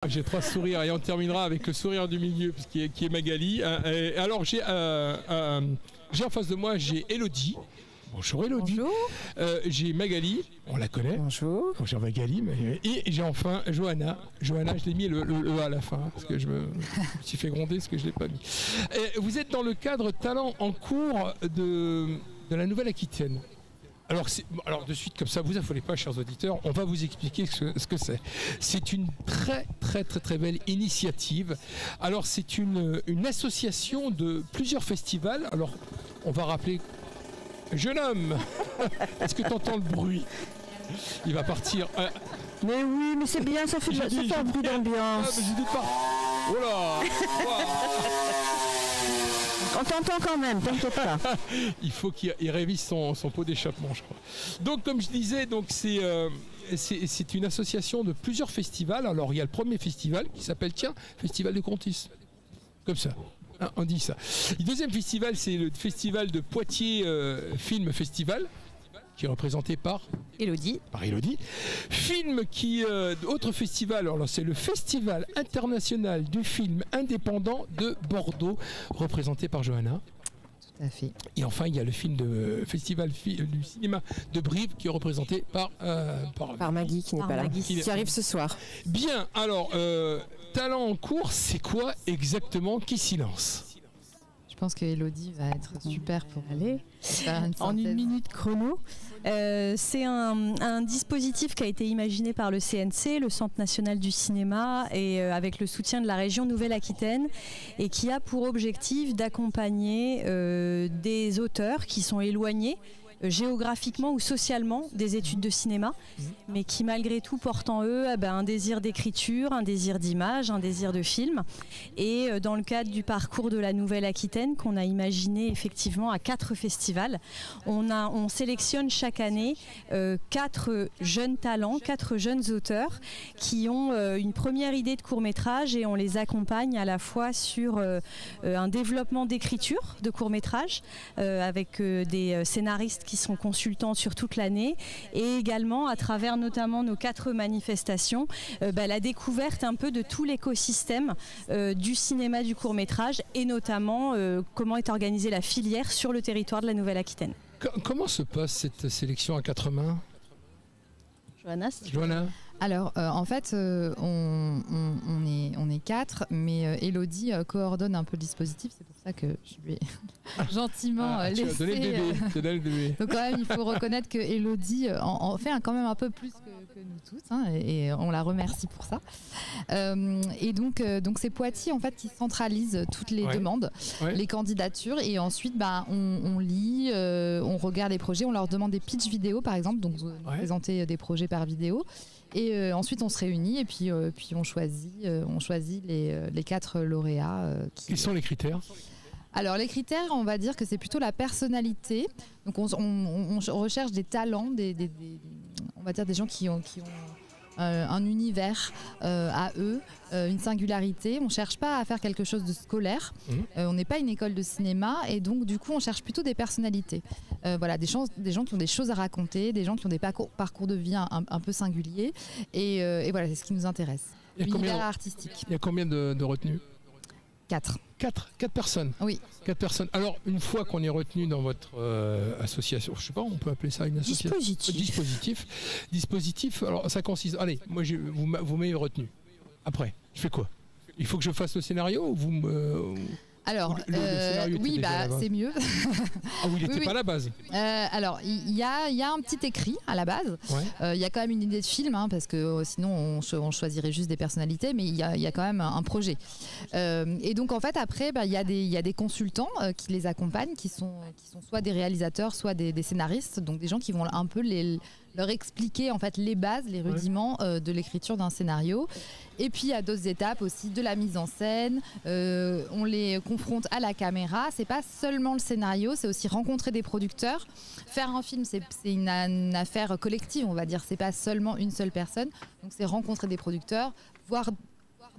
J'ai 3 sourires et on terminera avec le sourire du milieu qui est Magali. Alors j'ai en face de moi j'ai Elodie. Bonjour Elodie. Bonjour. J'ai Magali, on la connaît. Bonjour. Bonjour Magali. Et j'ai enfin Johanna. Johanna, je l'ai mis le E à la fin parce que je me suis fait gronder parce que je ne l'ai pas mis. Vous êtes dans le cadre Talent en cours de la Nouvelle-Aquitaine. Alors de suite comme ça, vous affolez pas, chers auditeurs, on va vous expliquer ce que c'est. C'est une très belle initiative. Alors c'est une association de plusieurs festivals. Alors on va rappeler, jeune homme, est-ce que tu entends le bruit? Il va partir. Mais oui, mais c'est bien, ça fait un bruit d'ambiance. J'ai dit pas. Oh là. On t'entend quand même, t'inquiète pas. Il faut qu'il révise son pot d'échappement, je crois. Donc, comme je disais, c'est une association de plusieurs festivals. Alors, il y a le premier festival qui s'appelle, Festival de Contis. Comme ça. Hein, on dit ça. Le deuxième festival, c'est le festival de Poitiers Film Festival, qui est représenté par Elodie. Film autre festival, alors c'est le Festival international du film indépendant de Bordeaux, représenté par Johanna. Tout à fait. Et enfin, il y a le festival du cinéma de Brive qui est représenté par Maggie qui n'est pas là, qui arrive ce soir. Bien, alors, Talent en cours, c'est quoi exactement? Qui s'y lance? Je pense que Elodie va être super pour aller en une minute chrono. C'est un dispositif qui a été imaginé par le CNC, le Centre national du cinéma, et avec le soutien de la région Nouvelle-Aquitaine, et qui a pour objectif d'accompagner des auteurs qui sont éloignés géographiquement ou socialement des études de cinéma, mais qui malgré tout portent en eux un désir d'écriture, un désir d'image, un désir de film. Et dans le cadre du parcours de la Nouvelle-Aquitaine qu'on a imaginé effectivement à 4 festivals, on sélectionne chaque année 4 jeunes talents, 4 jeunes auteurs qui ont une première idée de court-métrage, et on les accompagne à la fois sur un développement d'écriture de court-métrage avec des scénaristes qui sont consultants sur toute l'année, et également à travers notamment nos 4 manifestations, la découverte un peu de tout l'écosystème du cinéma du court-métrage, et notamment comment est organisée la filière sur le territoire de la Nouvelle-Aquitaine. Comment se passe cette sélection à 4 mains? Johanna. Alors, en fait, on est 4, mais Elodie coordonne un peu le dispositif. C'est pour ça que je lui ai gentiment laissé... Tu as donné le bébé. Donc, quand même, il faut reconnaître que Elodie en fait quand même un peu plus que nous tous, hein, et on la remercie pour ça. Et donc c'est Poitiers, en fait, qui centralise toutes les demandes, les candidatures, et ensuite, on lit, on regarde les projets, on leur demande des pitch vidéo, par exemple, donc présenter des projets par vidéo. Et ensuite on se réunit, et puis on choisit les 4 lauréats. Quels sont les critères? Alors les critères, on va dire que c'est plutôt la personnalité. Donc on recherche des talents, on va dire des gens qui ont un univers à eux, une singularité. On ne cherche pas à faire quelque chose de scolaire. On n'est pas une école de cinéma, et donc du coup on cherche plutôt des personnalités. Des gens qui ont des choses à raconter, des gens qui ont des parcours de vie un peu singuliers, et voilà, c'est ce qui nous intéresse. L'univers artistique. Il y a combien de retenues? 4. 4 personnes. Oui. 4 personnes. Alors, une fois qu'on est retenu dans votre association, je sais pas, on peut appeler ça une association. Dispositif. Alors, ça consiste. Allez, moi, vous m'avez retenu. Après, je fais quoi? Il faut que je fasse le scénario, ou vous me... Alors, oui, c'est mieux. Ah oui, il n'était pas à la base. Alors, il y a un petit écrit à la base. Il y a quand même une idée de film, hein, parce que sinon on choisirait juste des personnalités, mais il y a quand même un projet. Et donc, en fait, après, il y a des consultants qui les accompagnent, qui sont soit des réalisateurs, soit des scénaristes, donc des gens qui vont un peu leur expliquer en fait les bases, les rudiments de l'écriture d'un scénario. Et puis il y a d'autres étapes aussi de la mise en scène. On les confronte à la caméra. C'est pas seulement le scénario, c'est aussi rencontrer des producteurs. Faire un film, c'est une affaire collective, on va dire. C'est pas seulement une seule personne. Donc c'est rencontrer des producteurs, voir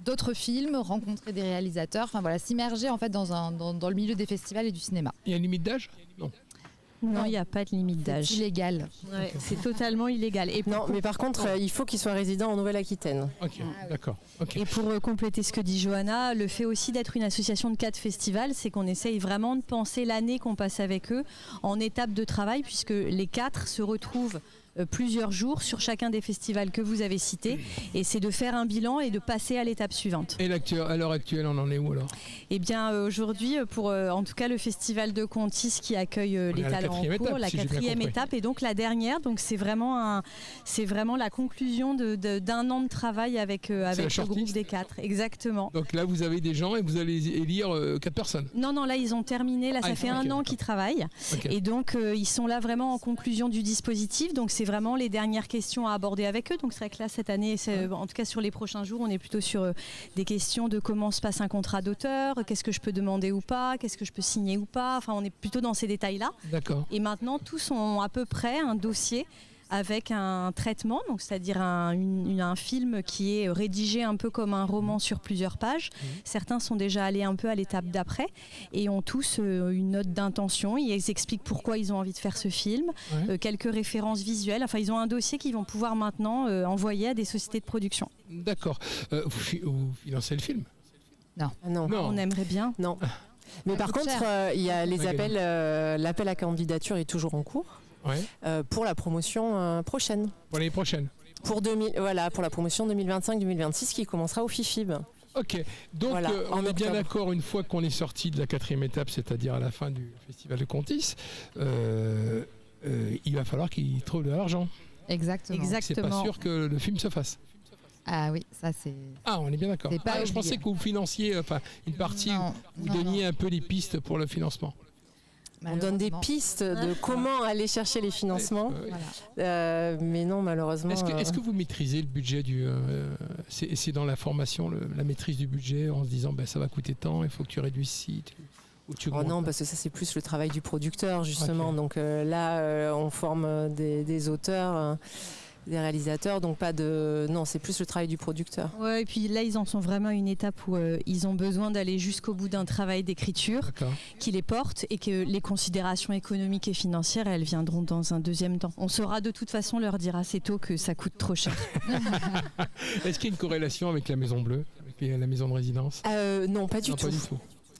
d'autres films, rencontrer des réalisateurs. Enfin voilà, s'immerger en fait dans le milieu des festivals et du cinéma. Il y a une limite d'âge? Non. Non, il n'y a pas de limite d'âge. C'est illégal. Ouais, c'est totalement illégal. Et non, mais par contre, il faut qu'il soit résident en Nouvelle-Aquitaine. Ok, d'accord. Okay. Et pour compléter ce que dit Johanna, le fait aussi d'être une association de 4 festivals, c'est qu'on essaye vraiment de penser l'année qu'on passe avec eux en étapes de travail, puisque les 4 se retrouvent plusieurs jours sur chacun des festivals que vous avez cités, et c'est de faire un bilan et de passer à l'étape suivante. Et à l'heure actuelle, on en est où alors? Eh bien aujourd'hui, pour en tout cas le festival de Contis qui accueille les talents en cours, la 4e étape, et donc la dernière, donc c'est vraiment la conclusion d'un an de travail avec le groupe des 4, exactement. Donc là vous avez des gens et vous allez élire 4 personnes? Non, là ils ont terminé, là ça fait un an qu'ils travaillent, et donc ils sont là vraiment en conclusion du dispositif, donc c'est vraiment les dernières questions à aborder avec eux. Donc c'est vrai que là cette année, en tout cas sur les prochains jours, on est plutôt sur des questions de comment se passe un contrat d'auteur, qu'est-ce que je peux demander ou pas, qu'est-ce que je peux signer ou pas, enfin on est plutôt dans ces détails-là. D'accord. Et maintenant tous ont à peu près un dossier avec un traitement, donc c'est-à-dire un film qui est rédigé un peu comme un roman sur plusieurs pages. Certains sont déjà allés un peu à l'étape d'après et ont tous une note d'intention. Ils expliquent pourquoi ils ont envie de faire ce film, quelques références visuelles. Enfin, ils ont un dossier qu'ils vont pouvoir maintenant envoyer à des sociétés de production. D'accord. Vous financez le film? Non. Non. On aimerait bien. Non. Mais par contre, il y a les appels. L'appel à candidature est toujours en cours. Pour la promotion prochaine. Pour l'année prochaine. Pour la promotion 2025-2026 qui commencera au FIFIB. Ok, donc on est bien d'accord, une fois qu'on est sorti de la 4e étape, c'est-à-dire à la fin du festival de Contis, il va falloir qu'ils trouvent de l'argent. Exactement. C'est pas sûr que le film se fasse. Ah oui, ça c'est... Ah, on est bien d'accord. Je pensais que vous financiez une partie, vous donniez un peu les pistes pour le financement. On donne des pistes de comment aller chercher les financements, mais non, malheureusement. Est-ce que vous maîtrisez le budget c'est dans la formation, la maîtrise du budget, en se disant ça va coûter tant, il faut que tu réduises ci, non, parce que ça c'est plus le travail du producteur justement. Donc là, on forme des auteurs. Des réalisateurs, donc pas de... Non, c'est plus le travail du producteur. Ouais, et puis là, ils en sont vraiment à une étape où ils ont besoin d'aller jusqu'au bout d'un travail d'écriture qui les porte, et que les considérations économiques et financières, elles viendront dans un deuxième temps. On saura de toute façon leur dire assez tôt que ça coûte trop cher. Est-ce qu'il y a une corrélation avec la Maison Bleue, avec la maison de résidence? Non, pas du tout.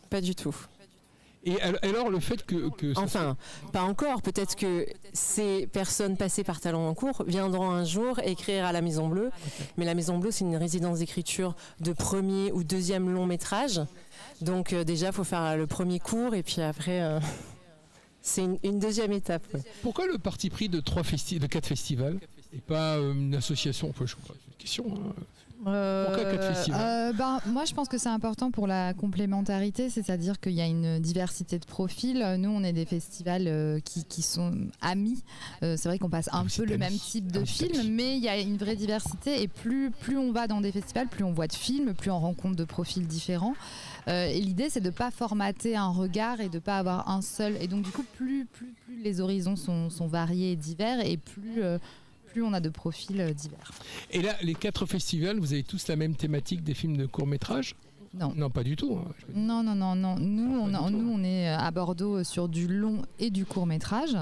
Pas du tout. Et alors le fait que enfin, pas encore. Peut-être que ces personnes passées par Talents en cours viendront un jour écrire à la Maison Bleue. Mais la Maison Bleue, c'est une résidence d'écriture de 1er ou 2e long métrage. Donc déjà, il faut faire le premier cours et puis après, c'est une deuxième étape. Pourquoi le parti pris de 4 festivals et pas une association? Enfin, je sais pas, c'est une question. Pourquoi 4 festivals? Moi, je pense que c'est important pour la complémentarité, c'est-à-dire qu'il y a une diversité de profils. Nous, on est des festivals qui sont amis. C'est vrai qu'on passe un peu le même type de film, mais il y a une vraie diversité. Et plus on va dans des festivals, plus on voit de films, plus on rencontre de profils différents. Et l'idée, c'est de ne pas formater un regard et de ne pas avoir un seul. Et donc, du coup, plus les horizons sont variés et divers, et plus on a de profils divers. Et là, les 4 festivals, vous avez tous la même thématique des films de court-métrage? Non, pas du tout. Non. Nous, on est à Bordeaux sur du long et du court-métrage.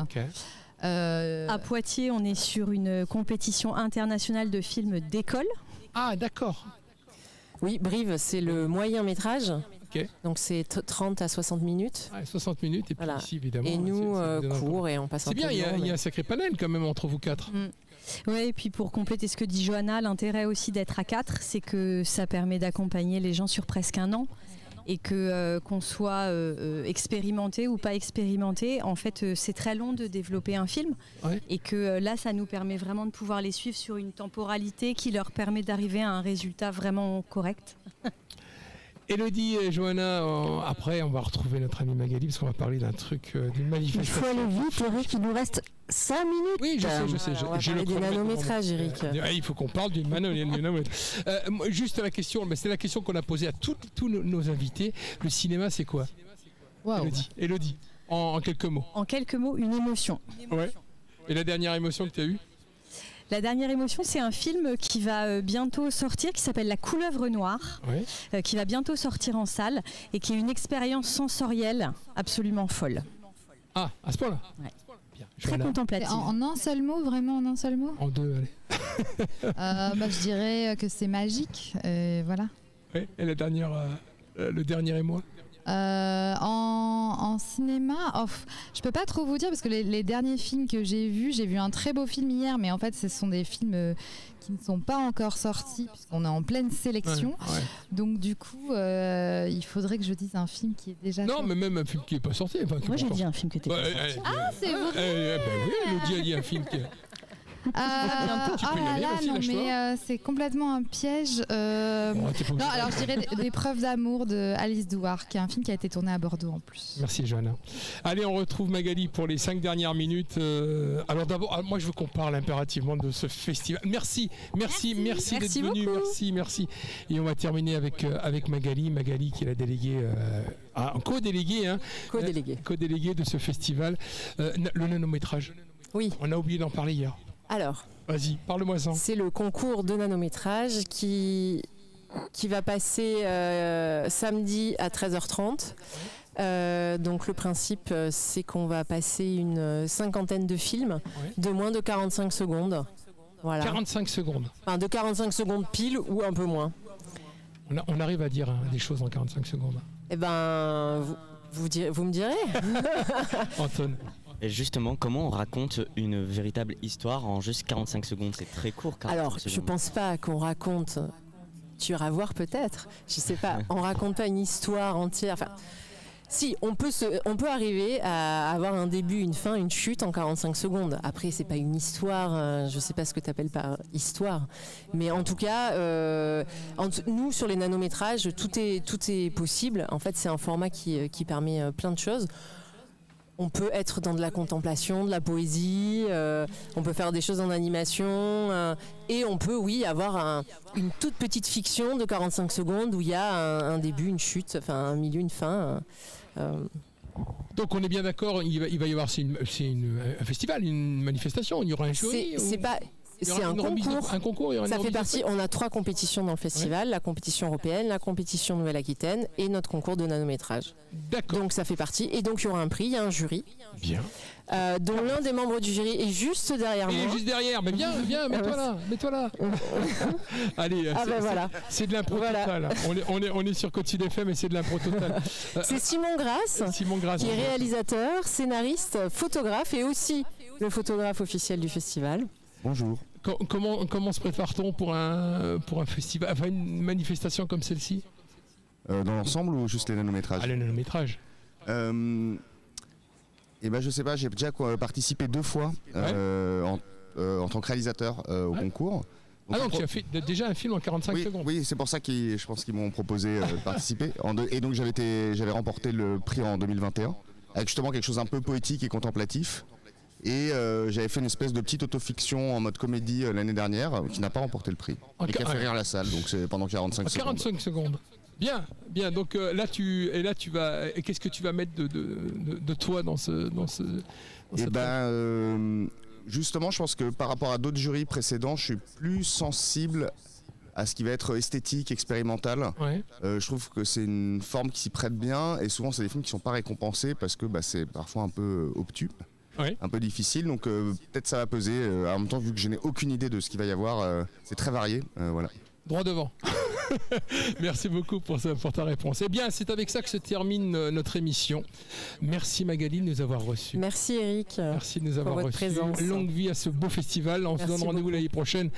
À Poitiers, on est sur une compétition internationale de films d'école. Ah, d'accord. Oui, Brive, c'est le moyen-métrage. Donc c'est 30 à 60 minutes. 60 minutes, et puis ici, évidemment. Et nous, court, et on passe un peu. C'est bien, il y a un sacré panel quand même entre vous 4. Oui, et puis pour compléter ce que dit Johanna, l'intérêt aussi d'être à 4, c'est que ça permet d'accompagner les gens sur presque un an, et que qu'on soit expérimenté ou pas expérimenté, en fait c'est très long de développer un film, et que là ça nous permet vraiment de pouvoir les suivre sur une temporalité qui leur permet d'arriver à un résultat vraiment correct. Élodie et Johanna, après on va retrouver notre amie Magali parce qu'on va parler d'un truc, d'une manifestation. Il faut aller vite, Eric, il nous reste 5 minutes. Oui, je sais. On va parler du nanométrage, Eric. Il faut qu'on parle du nanométrage. Juste la question, c'est la question qu'on a posée à tous nos invités. Le cinéma, c'est quoi? Élodie, en quelques mots. En quelques mots, une émotion. Ouais. Et la dernière émotion que tu as eue? La dernière émotion, c'est un film qui va bientôt sortir, qui s'appelle La Couleuvre Noire, qui va bientôt sortir en salle, et qui est une expérience sensorielle absolument folle. Ah, à ce point-là? Très contemplative. En un seul mot, vraiment en un seul mot? En deux, allez. Je dirais que c'est magique. Voilà. Oui, et le dernier émoi? En cinéma, je peux pas trop vous dire parce que les derniers films que j'ai vu un très beau film hier, mais en fait ce sont des films qui ne sont pas encore sortis puisqu'on est en pleine sélection. Ouais. Donc du coup, il faudrait que je dise un film qui est déjà sorti. Mais même un film qui n'est pas sorti. Moi j'ai dit un film qui était pas sorti. C'est vrai. Oui, Elodie a dit un film qui est... c'est complètement un piège. Non, alors je dirais des preuves d'amour de Alice Douard, qui est un film qui a été tourné à Bordeaux en plus. Merci Johanna. Allez, on retrouve Magali pour les 5 dernières minutes. Alors d'abord, moi je veux qu'on parle impérativement de ce festival. Merci d'être venu. Merci. Et on va terminer avec Magali qui est la déléguée, co-déléguée, co-déléguée de ce festival. Le nanométrage. Oui. On a oublié d'en parler hier. Alors, vas-y, parle-moi-en. C'est le concours de nanométrage qui va passer samedi à 13h30. Donc le principe, c'est qu'on va passer une 50aine de films de moins de 45 secondes. Voilà. 45 secondes. Enfin, de 45 secondes pile ou un peu moins. On arrive à dire des choses en 45 secondes. Eh ben, vous me direz. Antoine. Et justement, comment on raconte une véritable histoire en juste 45 secondes? C'est très court. Alors, je pense pas qu'on raconte... Tu iras voir peut-être, je sais pas. On raconte pas une histoire entière. Enfin, si, on peut arriver à avoir un début, une fin, une chute en 45 secondes. Après, c'est pas une histoire, je sais pas ce que tu appelles par histoire. Mais en tout cas, nous, sur les nanométrages, tout est possible. En fait, c'est un format qui permet plein de choses. On peut être dans de la contemplation, de la poésie, on peut faire des choses en animation et on peut, avoir une toute petite fiction de 45 secondes où il y a un début, une chute, enfin un milieu, une fin. Donc on est bien d'accord, il va y avoir un festival, une manifestation, il y aura un jury. C'est un concours. Ça fait partie. On a 3 compétitions dans le festival, la compétition européenne, la compétition Nouvelle-Aquitaine et notre concours de nanométrage. D'accord. Donc ça fait partie. Et donc il y aura un prix, il y a un jury. Bien. Dont l'un des membres du jury est juste derrière moi. Il est juste derrière, mais viens, mets-toi là. Allez, voilà. C'est de l'impro totale. On est sur Côte Sud FM et c'est de l'impro totale. C'est Simon Grasse, qui est réalisateur, scénariste, photographe et aussi le photographe officiel du festival. Bonjour. Comment se prépare-t-on pour un festival, enfin une manifestation comme celle-ci? Dans l'ensemble ou juste les nanométrages? Les nanométrages. Je sais pas, j'ai déjà participé 2 fois en tant que réalisateur au concours. Donc tu as fait déjà un film en 45 secondes. Oui, c'est pour ça je pense qu'ils m'ont proposé de participer. Et donc j'avais remporté le prix en 2021 avec justement quelque chose un peu poétique et contemplatif. Et j'avais fait une espèce de petite autofiction en mode comédie l'année dernière qui n'a pas remporté le prix et qui a fait rire la salle, donc c'est pendant 45 secondes. 45 secondes. Bien. Donc là tu vas. Qu'est-ce que tu vas mettre de toi dans ce justement, je pense que par rapport à d'autres jurys précédents, je suis plus sensible à ce qui va être esthétique, expérimental. Ouais. Je trouve que c'est une forme qui s'y prête bien et souvent c'est des films qui sont pas récompensés parce que c'est parfois un peu obtus. Oui. Un peu difficile, donc peut-être ça va peser. En même temps, vu que je n'ai aucune idée de ce qu'il va y avoir, c'est très varié. Voilà. Droit devant. Merci beaucoup pour ta réponse. Eh bien, c'est avec ça que se termine notre émission. Merci Magali de nous avoir reçus. Merci Eric. Merci de nous avoir reçus. Présence. Longue vie à ce beau festival. On se donne rendez-vous l'année prochaine